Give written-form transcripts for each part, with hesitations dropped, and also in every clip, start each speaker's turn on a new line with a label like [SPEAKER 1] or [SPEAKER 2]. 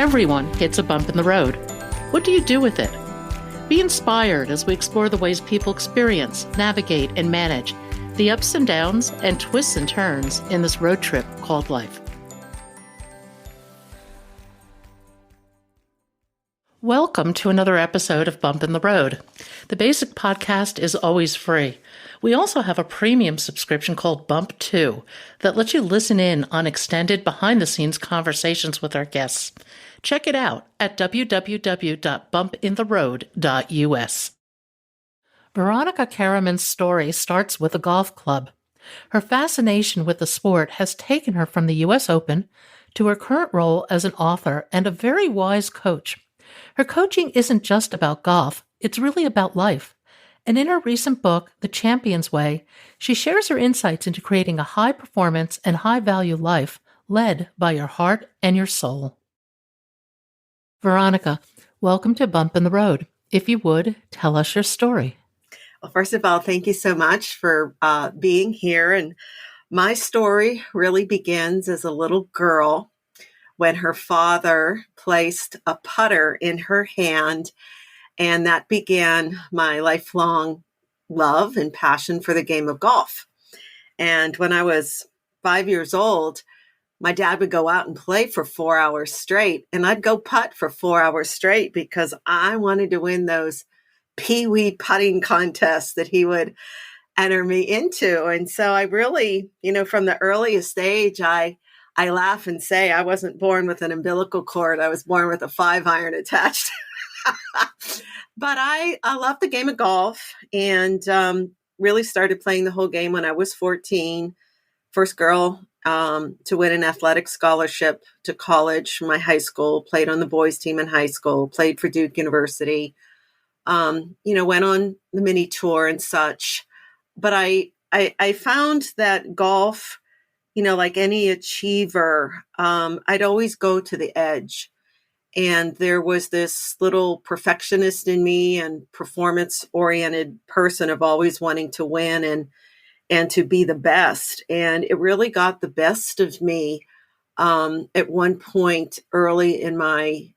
[SPEAKER 1] Everyone hits a bump in the road. What do you do with it? Be inspired as we explore the ways people experience, navigate, and manage the ups and downs and twists and turns in this road trip called life. Welcome to another episode of Bump in the Road. The basic podcast is always free. We also have a premium subscription called Bump 2 that lets you listen in on extended behind-the-scenes conversations with our guests. Check it out at www.bumpintheroad.us. Veronica Karaman's story starts with a golf club. Her fascination with the sport has taken her from the U.S. Open to her current role as an author and a very wise coach. Her coaching isn't just about golf, it's really about life. And in her recent book, The Champion's Way, she shares her insights into creating a high-performance and high-value life led by your heart and your soul. Veronica, welcome to Bump in the Road. If you would, tell us your story.
[SPEAKER 2] Well, first of all, thank you so much for being here. And my story really begins as a little girl when her father placed a putter in her hand, and that began my lifelong love and passion for the game of golf. And when I was 5 years old, my dad would go out and play for 4 hours straight, and I'd go putt for 4 hours straight because I wanted to win those pee-wee putting contests that he would enter me into. And so I really, from the earliest age, I laugh and say I wasn't born with an umbilical cord. I was born with a 5-iron attached. But I love the game of golf and really started playing the whole game when I was 14. First girl to win an athletic scholarship to college from my high school, played on the boys team in high school, played for Duke University, went on the mini tour and such. But I found that golf, like any achiever, I'd always go to the edge. And there was this little perfectionist in me and performance-oriented person of always wanting to win and to be the best. And it really got the best of me at one point early in my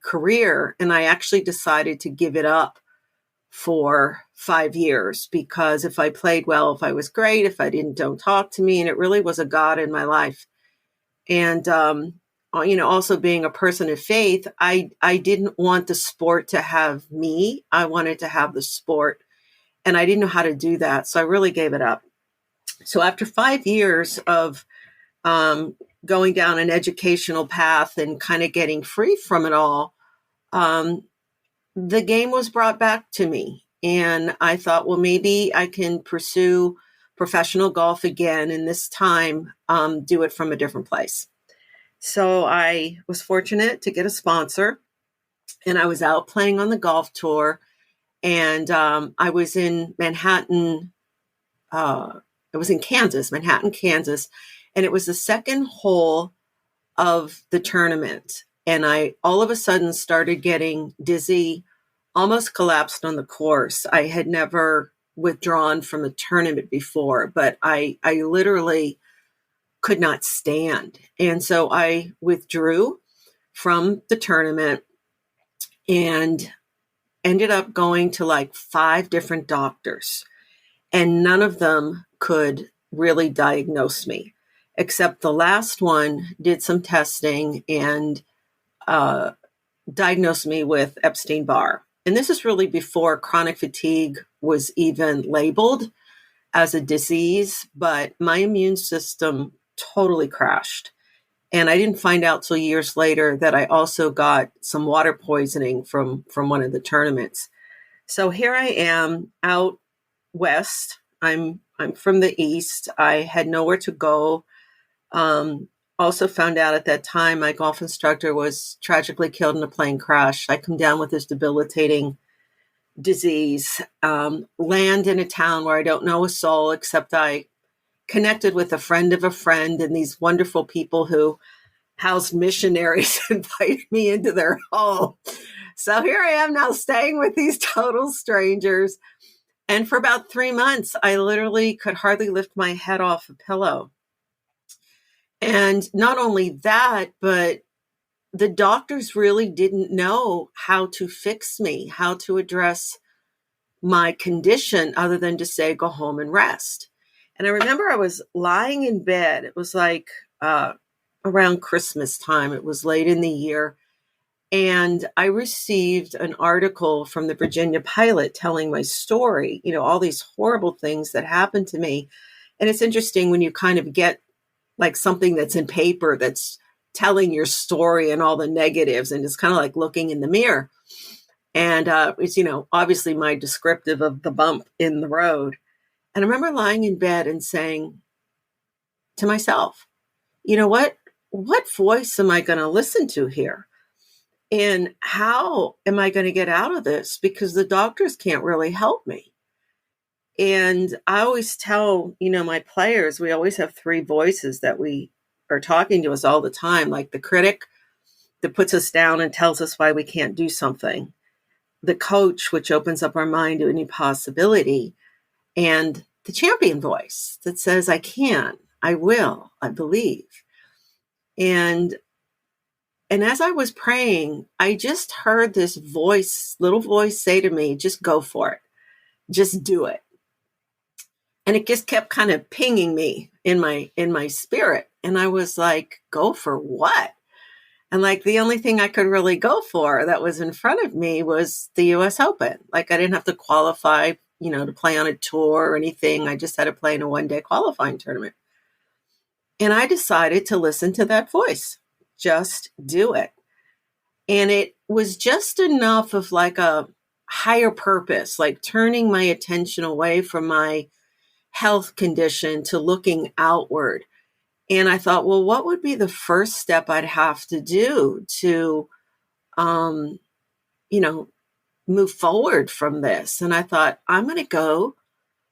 [SPEAKER 2] career. And I actually decided to give it up for 5 years because if I played well, if I was great, if I didn't, don't talk to me. And it really was a God in my life. And, also being a person of faith, I didn't want the sport to have me. I wanted to have the sport. And I didn't know how to do that. So I really gave it up. So after 5 years of going down an educational path and kind of getting free from it all, the game was brought back to me. And I thought, well, maybe I can pursue professional golf again. And this time, do it from a different place. So I was fortunate to get a sponsor. And I was out playing on the golf tour. And I was in Manhattan. I was in Manhattan, Kansas. And it was the second hole of the tournament. And I all of a sudden started getting dizzy, almost collapsed on the course. I had never withdrawn from a tournament before, but I literally could not stand. And so I withdrew from the tournament and ended up going to like 5 different doctors. And none of them could really diagnose me, except the last one did some testing and diagnosed me with Epstein-Barr. And this is really before chronic fatigue was even labeled as a disease, but my immune system totally crashed. And I didn't find out till years later that I also got some water poisoning from one of the tournaments. So here I am out west. I'm from the East. I had nowhere to go. Also found out at that time my golf instructor was tragically killed in a plane crash. I come down with this debilitating disease, land in a town where I don't know a soul, except I connected with a friend of a friend and these wonderful people who housed missionaries invited me into their home. So here I am now staying with these total strangers. And for about 3 months, I literally could hardly lift my head off a pillow. And not only that, but the doctors really didn't know how to fix me, how to address my condition other than to say, go home and rest. And I remember I was lying in bed. It was like around Christmas time. It was late in the year. And I received an article from the Virginia Pilot telling my story, all these horrible things that happened to me. And it's interesting when you kind of get like something that's in paper that's telling your story and all the negatives, and it's kind of like looking in the mirror. And it's, obviously my descriptive of the bump in the road. And I remember lying in bed and saying to myself, what voice am I going to listen to here? And how am I going to get out of this? Because the doctors can't really help me. And I always tell, my players, we always have three voices that we are talking to us all the time, like the critic that puts us down and tells us why we can't do something, the coach, which opens up our mind to any possibility, and the champion voice that says, I can, I will, I believe. And as I was praying, I just heard this little voice say to me, just go for it. Just do it. And it just kept kind of pinging me in my spirit. And I was like, go for what? And like the only thing I could really go for that was in front of me was the US Open. Like I didn't have to qualify, to play on a tour or anything. I just had to play in a one-day qualifying tournament. And I decided to listen to that voice. Just do it. And it was just enough of like a higher purpose, like turning my attention away from my health condition to looking outward. And I thought, well, what would be the first step I'd have to do to, move forward from this? And I thought, I'm going to go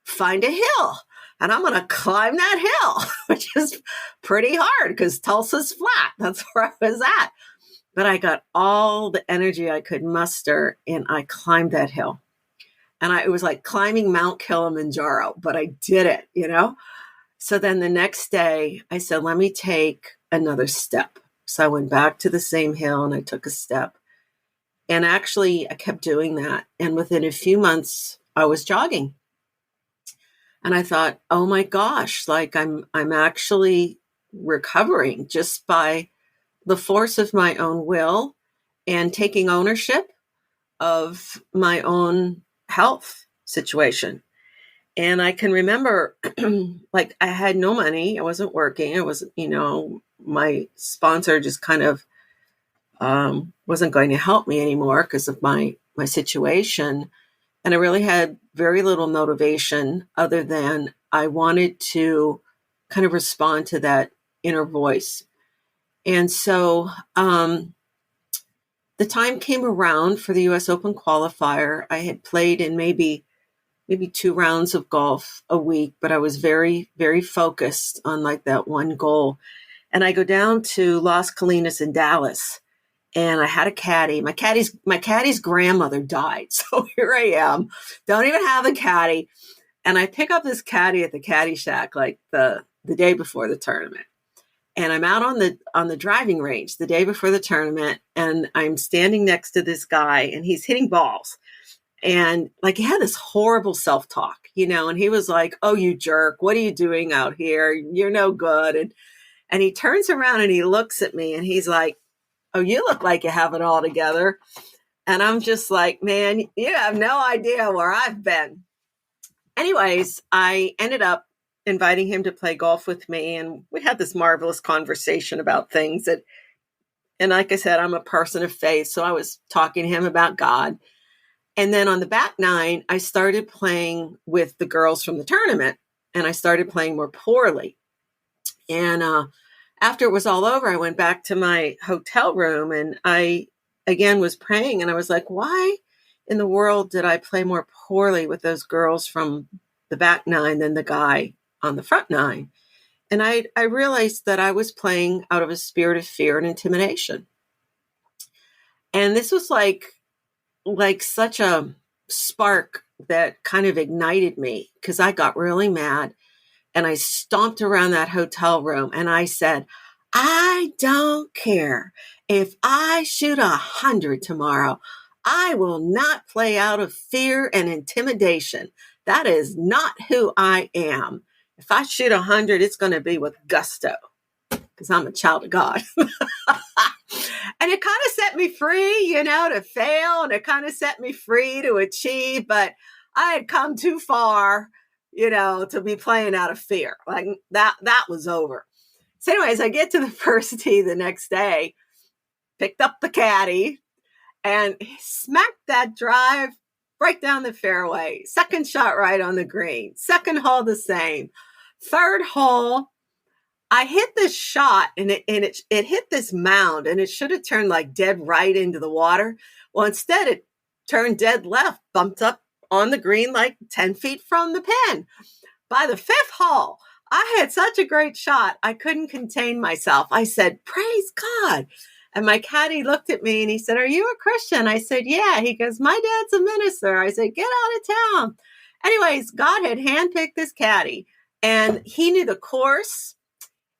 [SPEAKER 2] find a hill and I'm going to climb that hill, which is pretty hard because Tulsa's flat. That's where I was at. But I got all the energy I could muster and I climbed that hill. And it was like climbing Mount Kilimanjaro, but I did it, So then the next day I said, let me take another step. So I went back to the same hill and I took a step. And actually I kept doing that. And within a few months I was jogging. And I thought, oh my gosh, like I'm actually recovering just by the force of my own will and taking ownership of my own health situation. And I can remember like I had no money. I wasn't working. I was, my sponsor just kind of wasn't going to help me anymore because of my situation. And I really had very little motivation other than I wanted to kind of respond to that inner voice. And so the time came around for the US Open qualifier. I had played in maybe 2 rounds of golf a week, but I was very, very focused on like that one goal. And I go down to Las Colinas in Dallas. And I had a caddy. My caddy's grandmother died. So here I am. Don't even have a caddy. And I pick up this caddy at the caddy shack like the day before the tournament. And I'm out on the driving range the day before the tournament. And I'm standing next to this guy and he's hitting balls. And like he had this horrible self-talk, and he was like, oh, you jerk. What are you doing out here? You're no good. And he turns around and he looks at me and he's like, oh, you look like you have it all together. And I'm just like, man, you have no idea where I've been. Anyways, I ended up inviting him to play golf with me. And we had this marvelous conversation about things and like I said, I'm a person of faith. So I was talking to him about God. And then on the back nine, I started playing with the girls from the tournament and I started playing more poorly. And, after it was all over, I went back to my hotel room and I again was praying and I was like, why in the world did I play more poorly with those girls from the back nine than the guy on the front nine? And I realized that I was playing out of a spirit of fear and intimidation. And this was like such a spark that kind of ignited me because I got really mad. And I stomped around that hotel room and I said, I don't care If I shoot 100 tomorrow, I will not play out of fear and intimidation. That is not who I am. If I shoot 100, it's going to be with gusto because I'm a child of God. And it kind of set me free, to fail, and it kind of set me free to achieve. But I had come too far, to be playing out of fear. Like that was over. So anyways, I get to the first tee the next day, picked up the caddy, and smacked that drive right down the fairway. Second shot right on the green. Second hole the same. Third hole, I hit this shot and it hit this mound, and it should have turned like dead right into the water. Well, instead it turned dead left, bumped up on the green like 10 feet from the pin. By the fifth hole, I had such a great shot, I couldn't contain myself. I said, "Praise God." And my caddy looked at me and he said, "Are you a Christian?" I said, "Yeah." He goes, "My dad's a minister." I said, "Get out of town." Anyways, God had handpicked this caddy, and he knew the course.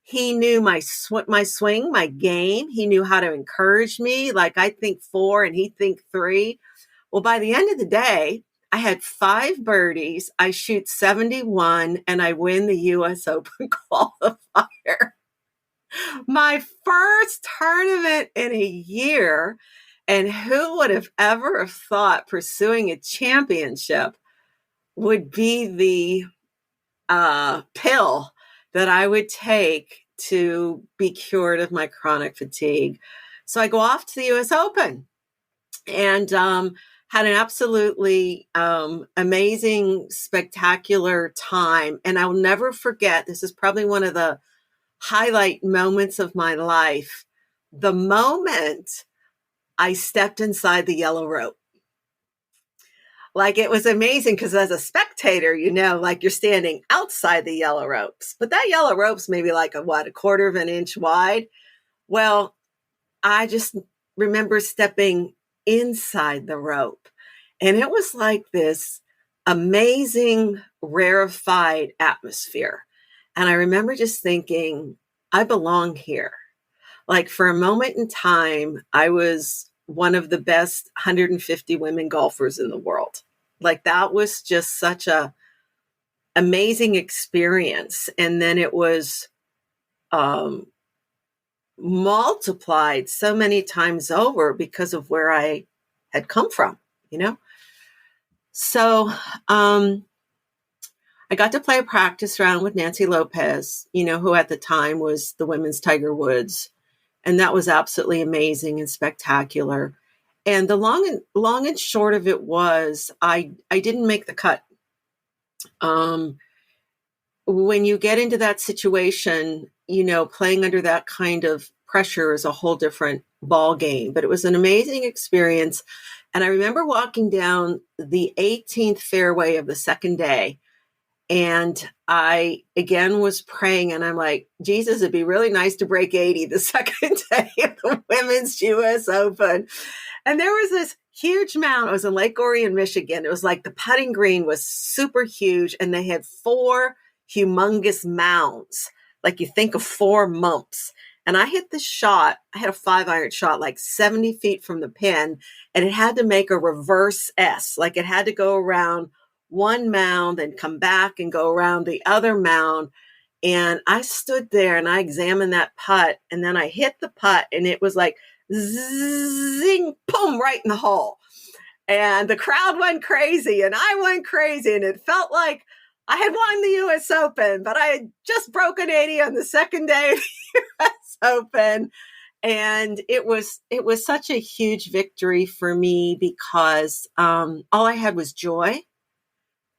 [SPEAKER 2] He knew my swing, my game. He knew how to encourage me. Like I think 4 and he think 3. Well, by the end of the day, I had 5 birdies. I shoot 71 and I win the US Open qualifier. My first tournament in a year. And who would have ever have thought pursuing a championship would be the pill that I would take to be cured of my chronic fatigue. So I go off to the US Open and had an absolutely amazing, spectacular time. And I'll never forget, this is probably one of the highlight moments of my life, the moment I stepped inside the yellow rope. Like it was amazing because as a spectator, like you're standing outside the yellow ropes, but that yellow rope's maybe like a quarter of an inch wide. Well, I just remember stepping inside the rope, and it was like this amazing, rarefied atmosphere. And I remember just thinking, I belong here. Like for a moment in time, I was one of the best 150 women golfers in the world. Like that was just such a amazing experience. And then it was multiplied so many times over because of where I had come from, So I got to play a practice round with Nancy Lopez, who at the time was the women's Tiger Woods. And that was absolutely amazing and spectacular. And the long and short of it was I didn't make the cut. When you get into that situation, playing under that kind of pressure is a whole different ball game. But it was an amazing experience. And I remember walking down the 18th fairway of the second day. And I, again, was praying, and I'm like, Jesus, it'd be really nice to break 80 the second day of the Women's US Open. And there was this huge mound. It was in Lake Orion, Michigan. It was like the putting green was super huge, and they had 4 humongous mounds. Like you think of 4 mumps. And I hit the shot. I had a 5-iron shot like 70 feet from the pin, and it had to make a reverse S. Like it had to go around one mound and come back and go around the other mound. And I stood there and I examined that putt, and then I hit the putt, and it was like zing, boom, right in the hole. And the crowd went crazy and I went crazy, and it felt like I had won the US Open, but I had just broken 80 on the second day of the US Open. And it was such a huge victory for me because all I had was joy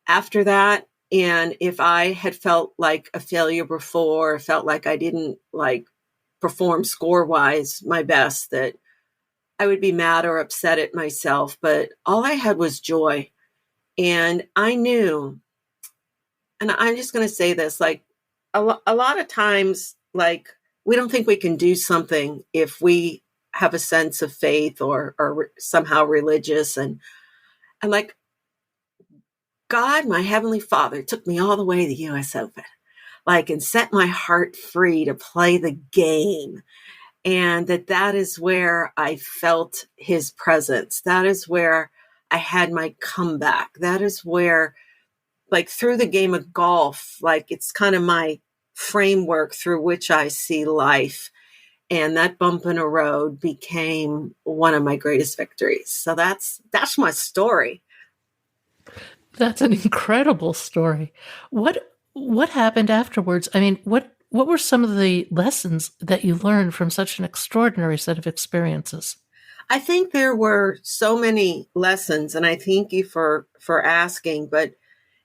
[SPEAKER 2] after that. And if I had felt like a failure before, felt like I didn't perform score-wise my best, that I would be mad or upset at myself. But all I had was joy. And I knew, and I'm just going to say this, a lot of times, we don't think we can do something if we have a sense of faith or somehow religious. And God, my Heavenly Father, took me all the way to the US Open, and set my heart free to play the game. and that is where I felt his presence. That is where I had my comeback. That is where, like, through the game of golf, like, it's kind of my framework through which I see life. And that bump in a road became one of my greatest victories. So that's my story.
[SPEAKER 1] That's an incredible story. What happened afterwards? I mean, what were some of the lessons that you learned from such an extraordinary set of experiences?
[SPEAKER 2] I think there were so many lessons, and I thank you for asking, but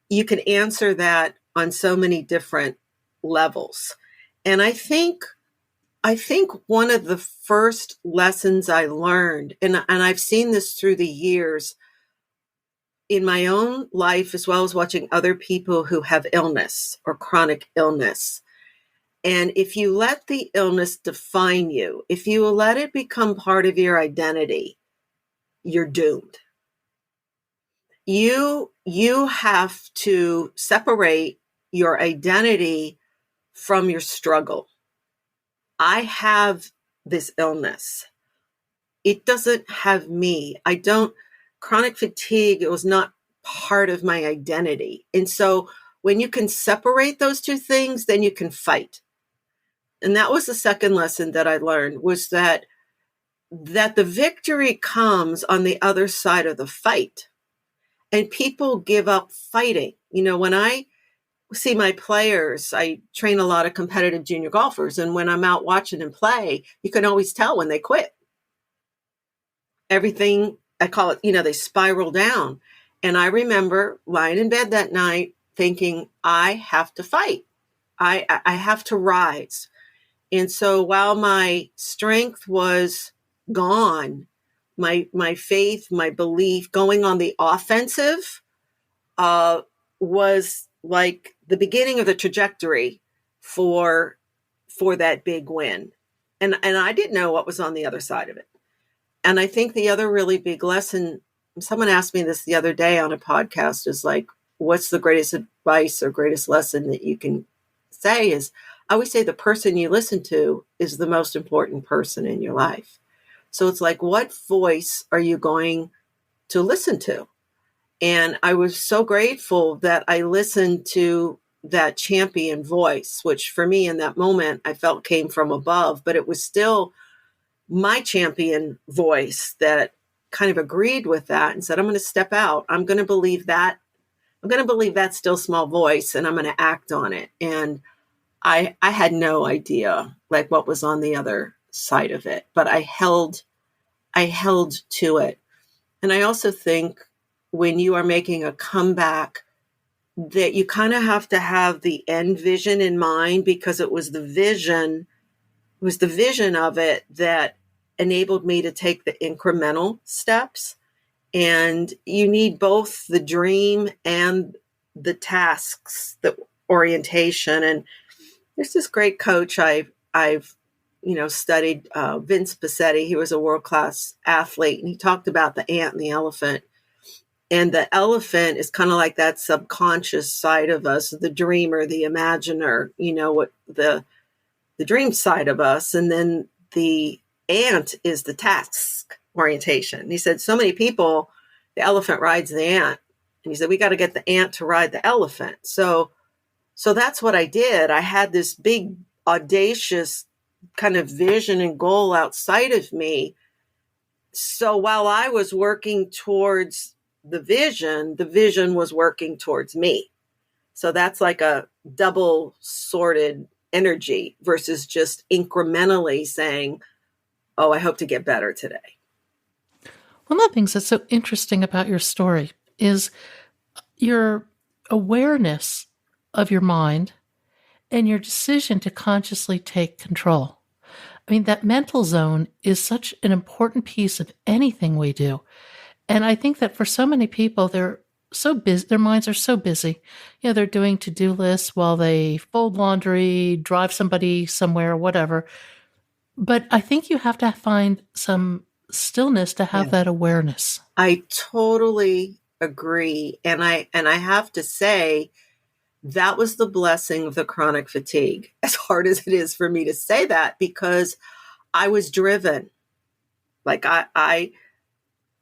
[SPEAKER 2] you can answer that on so many different levels. And I think one of the first lessons I learned, and I've seen this through the years in my own life, as well as watching other people who have illness or chronic illness. And if you let the illness define you, if you let it become part of your identity, you're doomed. You have to separate your identity from your struggle. I have this illness. It doesn't have me. Chronic fatigue, it was not part of my identity. And so when you can separate those two things, then you can fight. And that was the second lesson that I learned, was that the victory comes on the other side of the fight. And people give up fighting. When I see my players, I train a lot of competitive junior golfers. And when I'm out watching them play, you can always tell when they quit. Everything, I call it, they spiral down. And I remember lying in bed that night thinking, I have to fight. I have to rise. And so while my strength was gone, my faith, my belief, going on the offensive was like the beginning of the trajectory for that big win. And I didn't know what was on the other side of it. And I think the other really big lesson, someone asked me this the other day on a podcast, is like, what's the greatest advice or greatest lesson that you can say? Is I always say the person you listen to is the most important person in your life. So it's like, what voice are you going to listen to? And I was so grateful that I listened to that champion voice, which for me in that moment, I felt came from above, but it was still my champion voice that kind of agreed with that and said, I'm going to step out. I'm going to believe that. I'm going to believe that still small voice, and I'm going to act on it. And I had no idea like what was on the other side of it, but I held to it. And I also think when you are making a comeback, that you kind of have to have the end vision in mind, because it was the vision of it that enabled me to take the incremental steps. And you need both the dream and the tasks, the orientation. And there's this great coach I've studied, Vince Passetti. He was a world-class athlete, and he talked about the ant and the elephant. And the elephant is kind of like that subconscious side of us, the dreamer, the imaginer, what the dream side of us. And then the ant is the task orientation. And he said, so many people, the elephant rides the ant. And he said, we got to get the ant to ride the elephant. So that's what I did. I had this big, audacious kind of vision and goal outside of me. So while I was working towards the vision was working towards me. So that's like a double sorted energy versus just incrementally saying, oh, I hope to get better today.
[SPEAKER 1] One of the things that's so interesting about your story is your awareness of your mind and your decision to consciously take control. I mean, that mental zone is such an important piece of anything we do. And I think that for so many people, they're so busy, their minds are so busy. They're doing to-do lists while they fold laundry, drive somebody somewhere, whatever. But I think you have to find some stillness to have that awareness.
[SPEAKER 2] I totally agree. And I have to say, that was the blessing of the chronic fatigue, as hard as it is for me to say that, because I was driven. Like I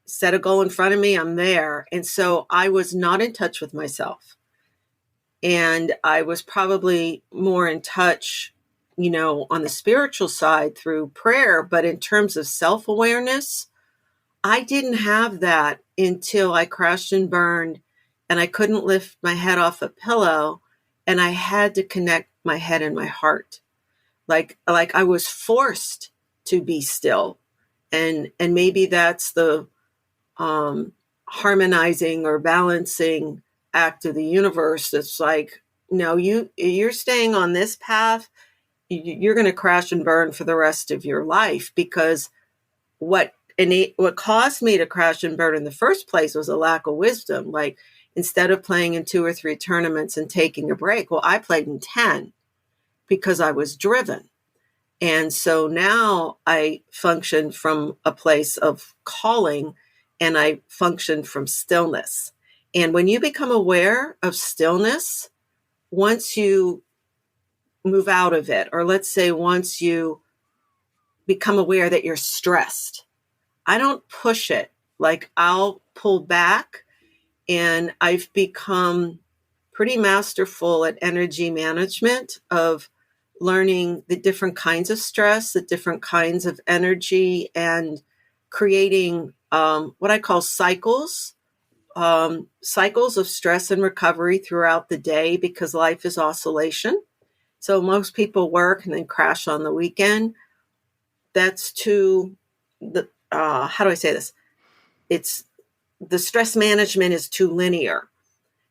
[SPEAKER 2] set a goal in front of me, I'm there. And so I was not in touch with myself. And I was probably more in touch, on the spiritual side through prayer. But in terms of self-awareness, I didn't have that until I crashed and burned and I couldn't lift my head off a pillow and I had to connect my head and my heart. Like I was forced to be still. And maybe that's the harmonizing or balancing act of the universe. That's like, no, you're staying on this path. You're going to crash and burn for the rest of your life, because what caused me to crash and burn in the first place was a lack of wisdom. Like, instead of playing in 2 or 3 tournaments and taking a break, well, I played in 10 because I was driven. And so now I function from a place of calling, and I function from stillness. And when you become aware of stillness, once you move out of it, or let's say once you become aware that you're stressed, I don't push it. Like, I'll pull back, and I've become pretty masterful at energy management, of learning the different kinds of stress, the different kinds of energy, and creating what I call cycles of stress and recovery throughout the day, because life is oscillation. So most people work and then crash on the weekend. That's how do I say this? It's the stress management is too linear.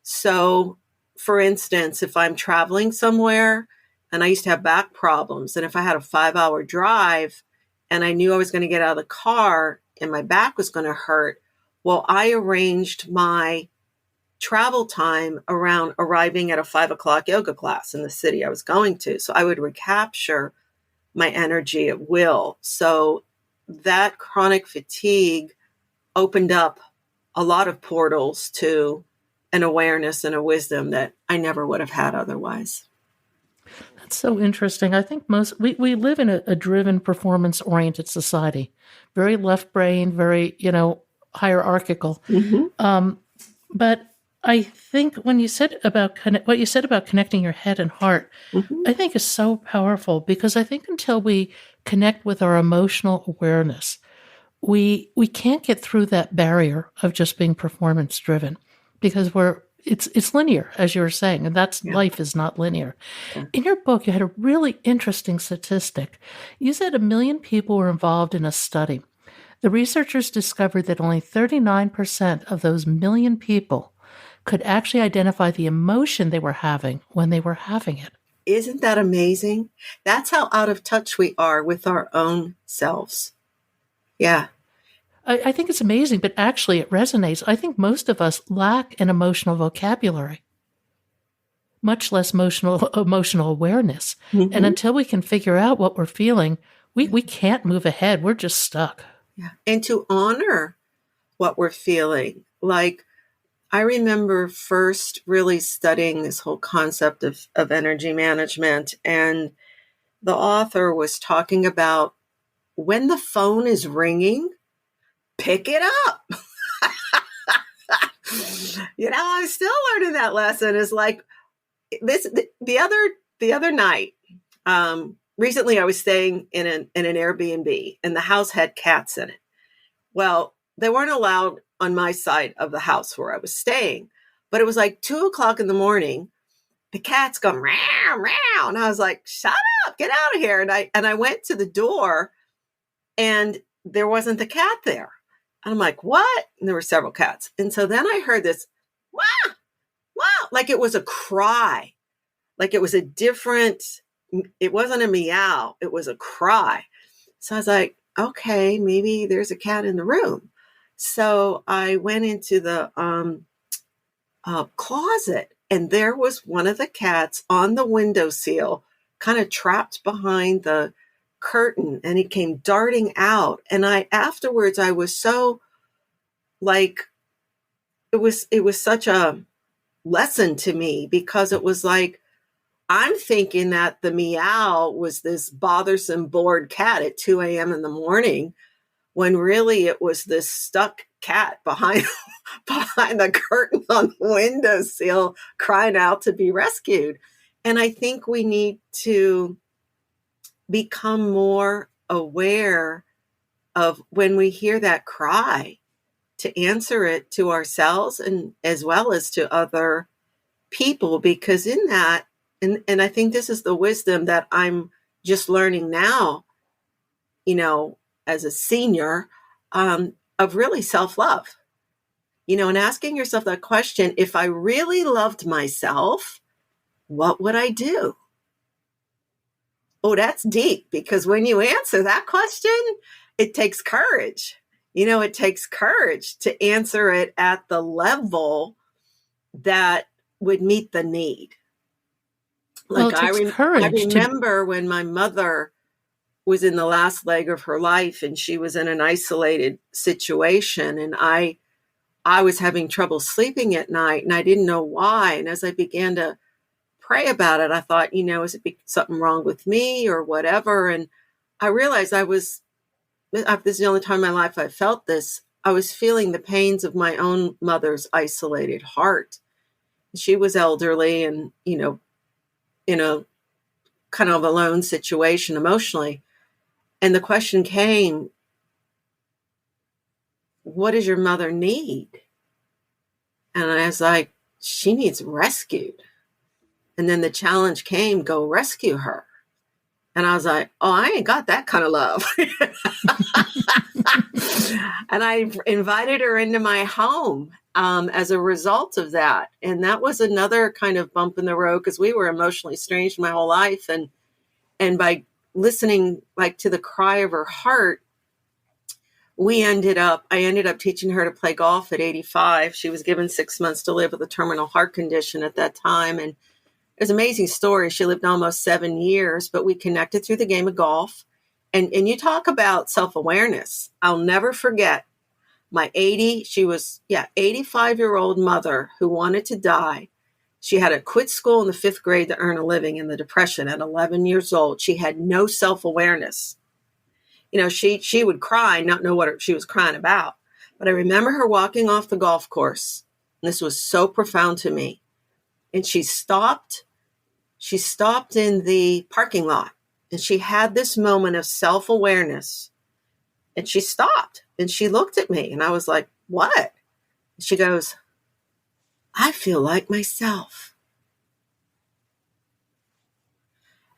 [SPEAKER 2] So, for instance, if I'm traveling somewhere, and I used to have back problems, and if I had a 5-hour drive and I knew I was going to get out of the car and my back was going to hurt, well, I arranged my travel time around arriving at a 5 o'clock yoga class in the city I was going to. So I would recapture my energy at will. So that chronic fatigue opened up a lot of portals to an awareness and a wisdom that I never would have had otherwise.
[SPEAKER 1] That's so interesting. I think we live in a driven, performance-oriented society, very left-brained, very, hierarchical.
[SPEAKER 2] Mm-hmm.
[SPEAKER 1] But I think when you said about what you said about connecting your head and heart,
[SPEAKER 2] Mm-hmm.
[SPEAKER 1] I think is so powerful, because I think until we connect with our emotional awareness, we can't get through that barrier of just being performance driven, because it's linear, as you were saying, and that's
[SPEAKER 2] Yeah.
[SPEAKER 1] life is not linear.
[SPEAKER 2] Yeah.
[SPEAKER 1] In your book, you had a really interesting statistic. You said 1 million people were involved in a study. The researchers discovered that only 39% of those 1 million people could actually identify the emotion they were having when they were having it.
[SPEAKER 2] Isn't that amazing? That's how out of touch we are with our own selves. Yeah.
[SPEAKER 1] I think it's amazing, but actually it resonates. I think most of us lack an emotional vocabulary, much less emotional awareness.
[SPEAKER 2] Mm-hmm.
[SPEAKER 1] And until we can figure out what we're feeling, we can't move ahead. We're just stuck.
[SPEAKER 2] Yeah. And to honor what we're feeling. Like, I remember first really studying this whole concept of energy management, and the author was talking about, when the phone is ringing, pick it up. I'm still learning that lesson. Is like this the other night. Recently, I was staying in an Airbnb, and the house had cats in it. Well, they weren't allowed on my side of the house where I was staying, but it was like 2 o'clock in the morning. The cats go meow meow, and I was like, "Shut up, get out of here!" And I went to the door, and there wasn't the cat there. And I'm like, "What?" And there were several cats, and so then I heard this, "Wow, wow!" Like it was a cry, like it was a different. It wasn't a meow; it was a cry. So I was like, "Okay, maybe there's a cat in the room." So I went into the closet, and there was one of the cats on the windowsill, kind of trapped behind the curtain, and he came darting out. And afterwards I was so like, it was such a lesson to me, because it was like, I'm thinking that the meow was this bothersome bored cat at 2 a.m. in the morning, when really it was this stuck cat behind behind the curtain on the windowsill crying out to be rescued. And I think we need to become more aware of when we hear that cry, to answer it to ourselves and as well as to other people, because in that, and I think this is the wisdom that I'm just learning now, you know, as a senior, of really self-love, and asking yourself that question: if I really loved myself, what would I do? Oh, that's deep, because when you answer that question, it takes courage. It takes courage to answer it at the level that would meet the need.
[SPEAKER 1] Well,
[SPEAKER 2] Like
[SPEAKER 1] it takes
[SPEAKER 2] I
[SPEAKER 1] courage to.
[SPEAKER 2] remember when my mother was in the last leg of her life and she was in an isolated situation, and I was having trouble sleeping at night and I didn't know why. And as I began to pray about it, I thought, is it something wrong with me or whatever? And I realized this is the only time in my life I felt this. I was feeling the pains of my own mother's isolated heart. She was elderly and, in a kind of alone situation emotionally. And the question came, what does your mother need? And I was like, she needs rescued. And then the challenge came, go rescue her. And I was like, oh, I ain't got that kind of love. And I invited her into my home as a result of that. And that was another kind of bump in the road, because we were emotionally estranged my whole life. And by listening like to the cry of her heart, I ended up teaching her to play golf at 85. She was given 6 months to live with a terminal heart condition at that time. And it was an amazing story. She lived almost 7 years, but we connected through the game of golf. And you talk about self-awareness. I'll never forget my 85-year-old mother who wanted to die. She had to quit school in the 5th grade to earn a living in the Depression at 11 years old. She had no self-awareness. She would cry, not know what she was crying about. But I remember her walking off the golf course. And this was so profound to me. And she stopped in the parking lot, and she had this moment of self-awareness, and she stopped and she looked at me, and I was like, what? She goes, I feel like myself.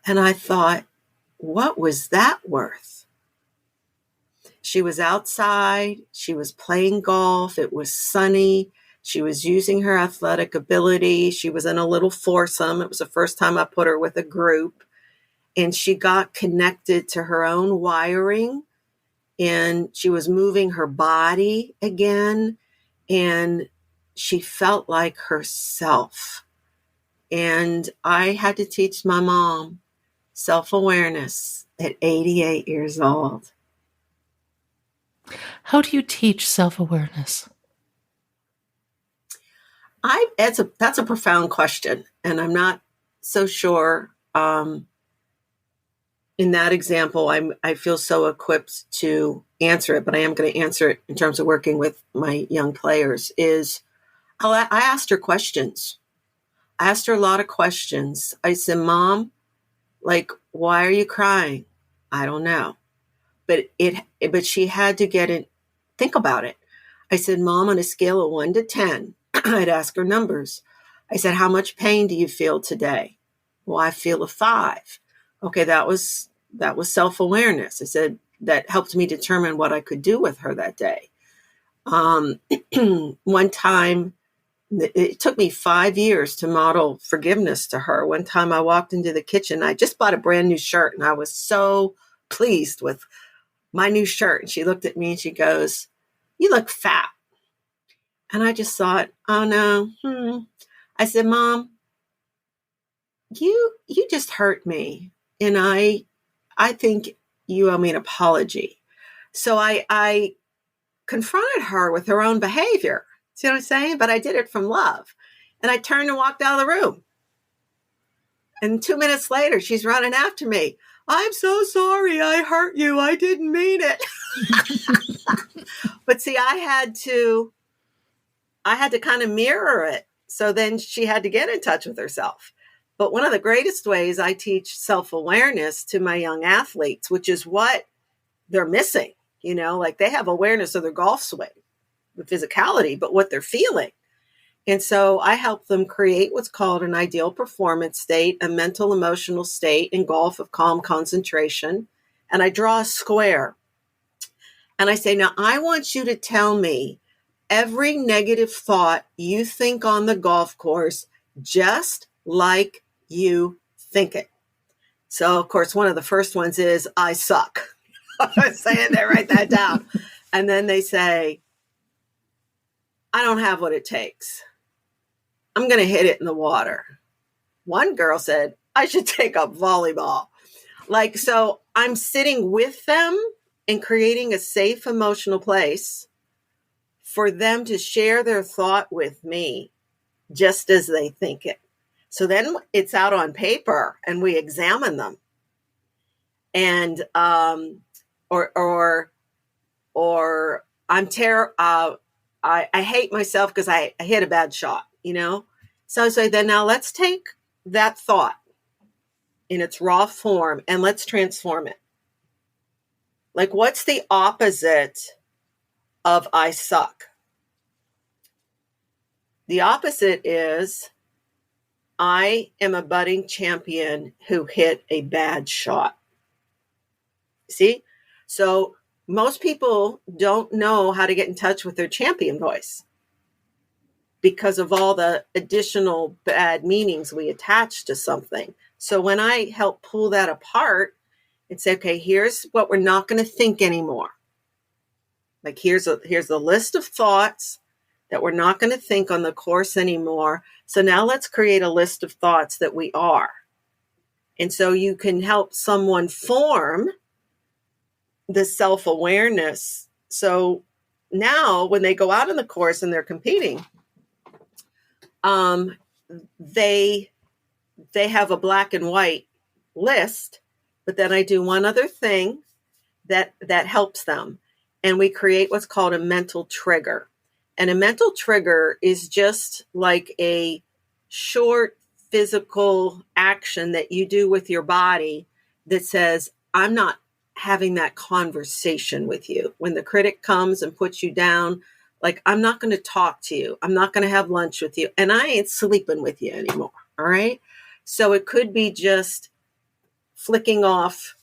[SPEAKER 2] And I thought, what was that worth? She was outside. She was playing golf. It was sunny. She was using her athletic ability. She was in a little foursome. It was the first time I put her with a group. And she got connected to her own wiring. And she was moving her body again. And she felt like herself. And I had to teach my mom self-awareness at 88 years old.
[SPEAKER 1] How do you teach self-awareness?
[SPEAKER 2] That's a profound question, and I'm not so sure. In that example, I feel so equipped to answer it, but I am going to answer it in terms of working with my young players. I asked her questions. I asked her a lot of questions. I said, Mom, like, why are you crying? I don't know, but she had to get it. Think about it. I said, Mom, on a scale of 1 to 10, I'd ask her numbers. I said, how much pain do you feel today? Well, I feel a 5. Okay, that was self-awareness. I said, that helped me determine what I could do with her that day. One time, it took me 5 years to model forgiveness to her. One time I walked into the kitchen. I just bought a brand new shirt, and I was so pleased with my new shirt. And she looked at me and she goes, you look fat. And I just thought, oh no. I said, Mom, you just hurt me. And I think you owe me an apology. So I confronted her with her own behavior. See what I'm saying? But I did it from love. And I turned and walked out of the room. And 2 minutes later, she's running after me. I'm so sorry. I hurt you. I didn't mean it. But see, I had to kind of mirror it. So then she had to get in touch with herself. But one of the greatest ways I teach self-awareness to my young athletes, which is what they're missing, like they have awareness of their golf swing, the physicality, but what they're feeling. And so I help them create what's called an ideal performance state, a mental emotional state in golf of calm concentration. And I draw a square. And I say, now I want you to tell me every negative thought you think on the golf course, just like you think it. So, of course, one of the first ones is, I suck. I'm saying they write that down. And then they say, I don't have what it takes. I'm going to hit it in the water. One girl said, I should take up volleyball. So I'm sitting with them and creating a safe emotional place for them to share their thought with me just as they think it. So then it's out on paper and we examine them. And, or I'm I hate myself because I hit a bad shot, So I say, then now let's take that thought in its raw form and let's transform it. Like, what's the opposite of I suck? The opposite is I am a budding champion who hit a bad shot. See? So most people don't know how to get in touch with their champion voice because of all the additional bad meanings we attach to something. So when I help pull that apart and say, okay, here's what we're not going to think anymore. Like here's the list of thoughts that we're not going to think on the course anymore. So now let's create a list of thoughts that we are. And so you can help someone form the self-awareness. So now when they go out on the course and they're competing, they have a black and white list, but then I do one other thing that helps them. And we create what's called a mental trigger. And a mental trigger is just like a short physical action that you do with your body that says, I'm not having that conversation with you. When the critic comes and puts you down, like, I'm not going to talk to you. I'm not going to have lunch with you. And I ain't sleeping with you anymore. All right. So it could be just flicking off,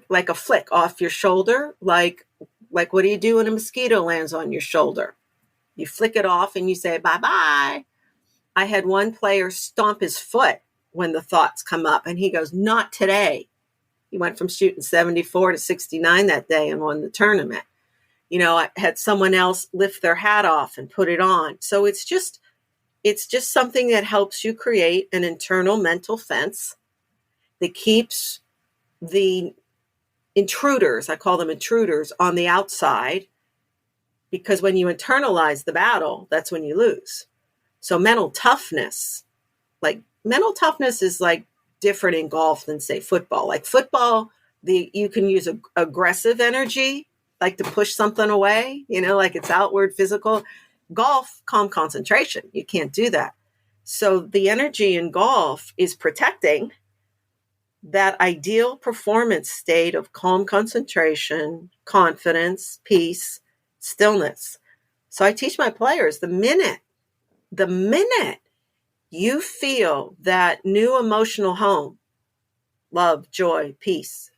[SPEAKER 2] like a flick off your shoulder. Like what do you do when a mosquito lands on your shoulder? You flick it off and you say, bye-bye. I had one player stomp his foot when the thoughts come up and he goes, not today. He went from shooting 74 to 69 that day and won the tournament. I had someone else lift their hat off and put it on. So it's just something that helps you create an internal mental fence that keeps the intruders, I call them intruders, on the outside, because when you internalize the battle, that's when you lose. So mental toughness is like different in golf than say football. Like football, you can use aggressive energy, like to push something away, like it's outward physical. Golf, calm concentration. You can't do that. So the energy in golf is protecting that ideal performance state of calm concentration, confidence, peace, stillness. So I teach my players the minute you feel that new emotional home, love, joy, peace,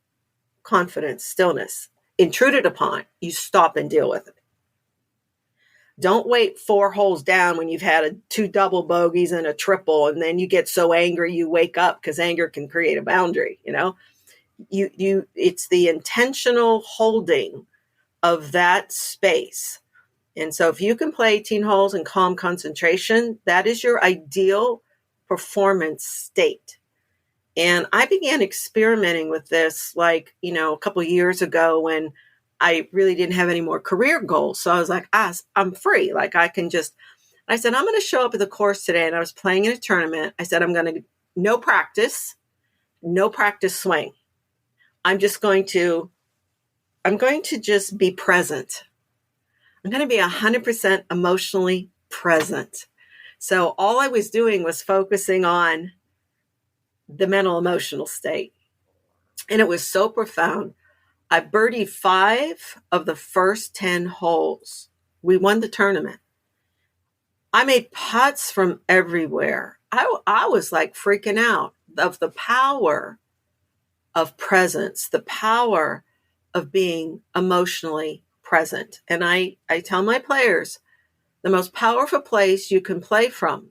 [SPEAKER 2] confidence, stillness, intruded upon, you stop and deal with it. Don't wait 4 holes down when you've had 2 double bogeys and a triple, and then you get so angry you wake up, because anger can create a boundary. It's the intentional holding of that space. And so if you can play 18 holes in calm concentration, that is your ideal performance state. And I began experimenting with this a couple of years ago when I really didn't have any more career goals. So I was like, I'm free. I said, I'm going to show up at the course today. And I was playing in a tournament. I said, I'm going to no practice swing. I'm going to just be present. I'm going to be 100% emotionally present. So all I was doing was focusing on the mental emotional state. And it was so profound. I birdied 5 of the first 10 holes. We won the tournament. I made putts from everywhere. I was like freaking out of the power of presence, the power of being emotionally present. And I tell my players, the most powerful place you can play from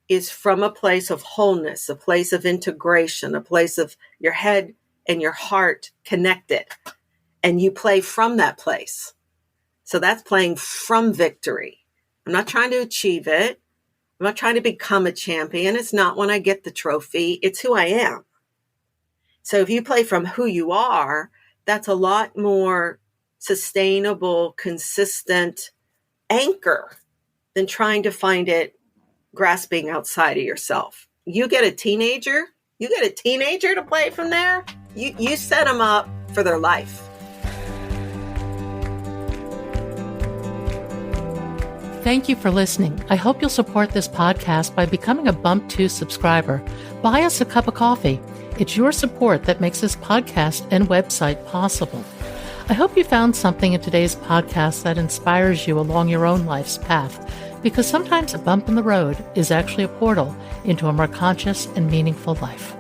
[SPEAKER 2] is from a place of wholeness, a place of integration, a place of your head and your heart connected. And you play from that place. So that's playing from victory. I'm not trying to achieve it. I'm not trying to become a champion. It's not when I get the trophy. It's who I am. So if you play from who you are, that's a lot more sustainable, consistent anchor than trying to find it grasping outside of yourself. You get a teenager to play from there, you set them up for their life.
[SPEAKER 1] Thank you for listening. I hope you'll support this podcast by becoming a Bump 2 subscriber. Buy us a cup of coffee. It's your support that makes this podcast and website possible. I hope you found something in today's podcast that inspires you along your own life's path, because sometimes a bump in the road is actually a portal into a more conscious and meaningful life.